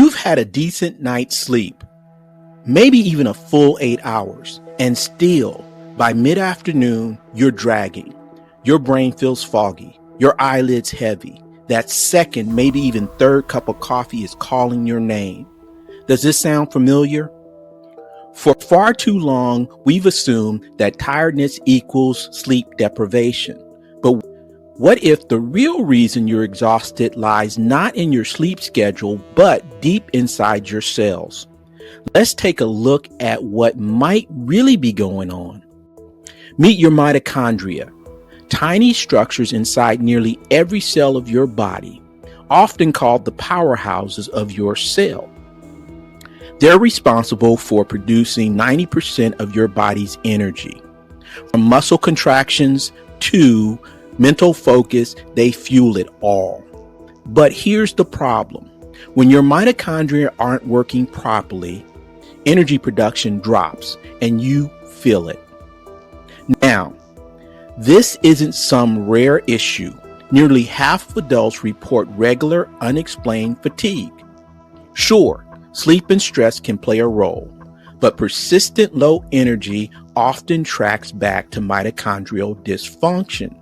You've had a decent night's sleep, maybe even a full 8 hours, and still, by mid-afternoon, you're dragging. Your brain feels foggy, your eyelids heavy. That second, maybe even third cup of coffee is calling your name. Does this sound familiar? For far too long, we've assumed that tiredness equals sleep deprivation. But what if the real reason you're exhausted lies not in your sleep schedule, but deep inside your cells? Let's take a look at what might really be going on. Meet your mitochondria, tiny structures inside nearly every cell of your body, often called the powerhouses of your cell. They're responsible for producing 90% of your body's energy. From muscle contractions to mental focus, they fuel it all. But here's the problem. When your mitochondria aren't working properly, energy production drops and you feel it. Now, this isn't some rare issue. Nearly half of adults report regular, unexplained fatigue. Sure, sleep and stress can play a role, but persistent low energy often tracks back to mitochondrial dysfunction.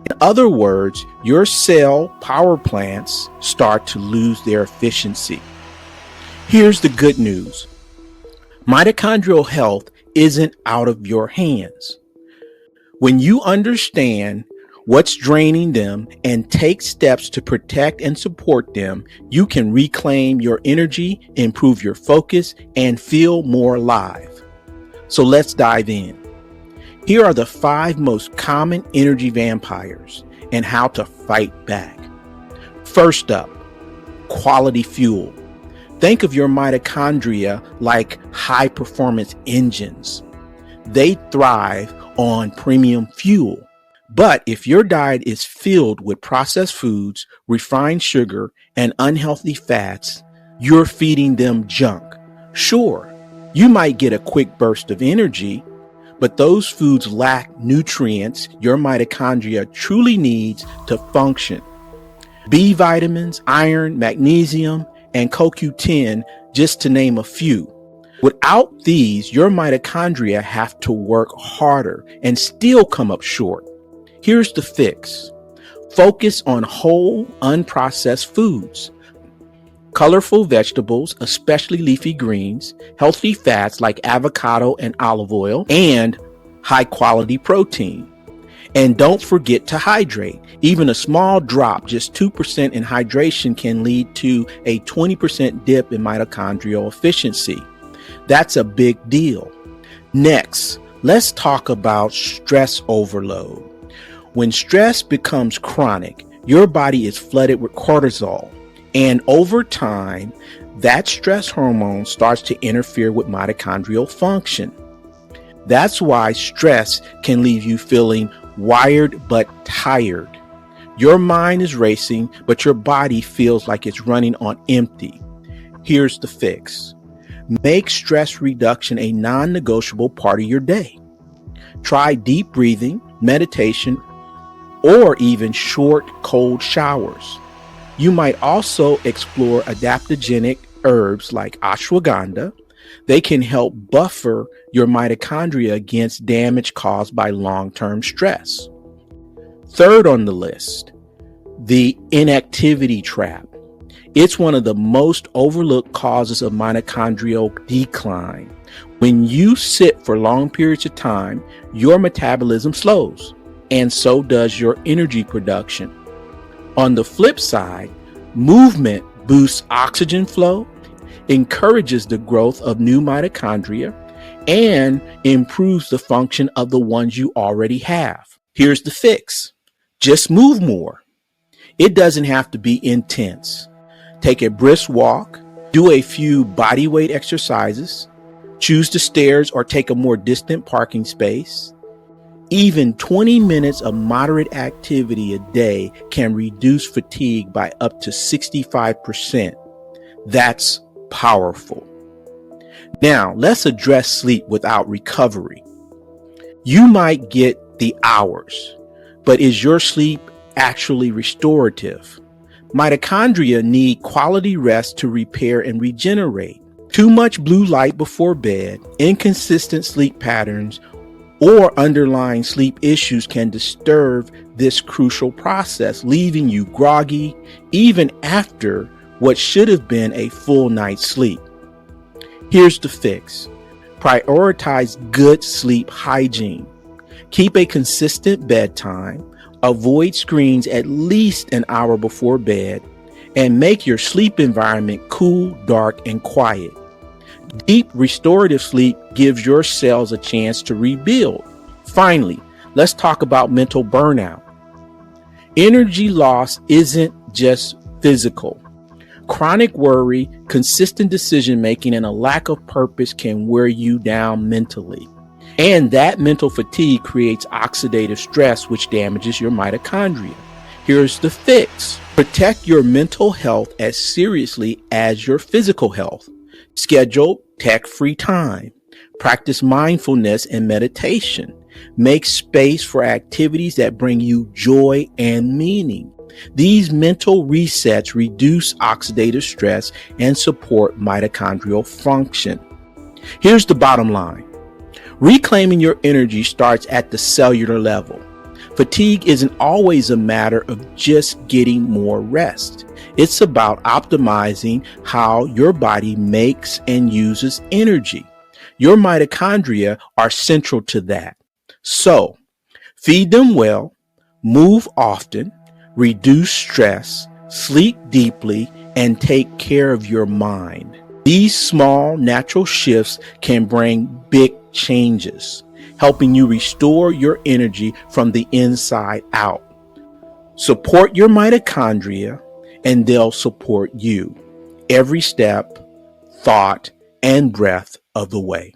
In other words, your cell power plants start to lose their efficiency. Here's the good news. Mitochondrial health isn't out of your hands. When you understand what's draining them and take steps to protect and support them, you can reclaim your energy, improve your focus, and feel more alive. So let's dive in. Here are the 5 most common energy vampires and how to fight back. First up, quality fuel. Think of your mitochondria like high-performance engines. They thrive on premium fuel. But if your diet is filled with processed foods, refined sugar, and unhealthy fats, you're feeding them junk. Sure, you might get a quick burst of energy, but those foods lack nutrients your mitochondria truly needs to function. B vitamins, iron, magnesium, and CoQ10, just to name a few. Without these, your mitochondria have to work harder and still come up short. Here's the fix. Focus on whole, unprocessed foods. Colorful vegetables, especially leafy greens, healthy fats like avocado and olive oil, and high-quality protein. And don't forget to hydrate. Even a small drop, just 2% in hydration, can lead to a 20% dip in mitochondrial efficiency. That's a big deal. Next, let's talk about stress overload. When stress becomes chronic, your body is flooded with cortisol, and over time, that stress hormone starts to interfere with mitochondrial function. That's why stress can leave you feeling wired but tired. Your mind is racing, but your body feels like it's running on empty. Here's the fix. Make stress reduction a non-negotiable part of your day. Try deep breathing, meditation, or even short, cold showers. You might also explore adaptogenic herbs like ashwagandha. They can help buffer your mitochondria against damage caused by long-term stress. Third on the list, the inactivity trap. It's one of the most overlooked causes of mitochondrial decline. When you sit for long periods of time, your metabolism slows, and so does your energy production. On the flip side, movement boosts oxygen flow, encourages the growth of new mitochondria, and improves the function of the ones you already have. Here's the fix. Just move more. It doesn't have to be intense. Take a brisk walk, do a few body weight exercises, choose the stairs or take a more distant parking space. Even 20 minutes of moderate activity a day can reduce fatigue by up to 65%. That's powerful. Now, let's address sleep without recovery. You might get the hours, but is your sleep actually restorative? Mitochondria need quality rest to repair and regenerate. Too much blue light before bed, inconsistent sleep patterns, or underlying sleep issues can disturb this crucial process, leaving you groggy even after what should have been a full night's sleep. Here's the fix. Prioritize good sleep hygiene. Keep a consistent bedtime. Avoid screens at least an hour before bed, and make your sleep environment cool, dark, and quiet. Deep restorative sleep gives your cells a chance to rebuild. Finally, let's talk about mental burnout. Energy loss isn't just physical. Chronic worry, consistent decision making, and a lack of purpose can wear you down mentally. And that mental fatigue creates oxidative stress, which damages your mitochondria. Here's the fix. Protect your mental health as seriously as your physical health. Schedule tech-free time. Practice mindfulness and meditation. Make space for activities that bring you joy and meaning. These mental resets reduce oxidative stress and support mitochondrial function. Here's the bottom line. Reclaiming your energy starts at the cellular level. Fatigue isn't always a matter of just getting more rest. It's about optimizing how your body makes and uses energy. Your mitochondria are central to that. So, feed them well, move often, reduce stress, sleep deeply, and take care of your mind. These small natural shifts can bring big changes, helping you restore your energy from the inside out. Support your mitochondria, and they'll support you every step, thought, and breath of the way.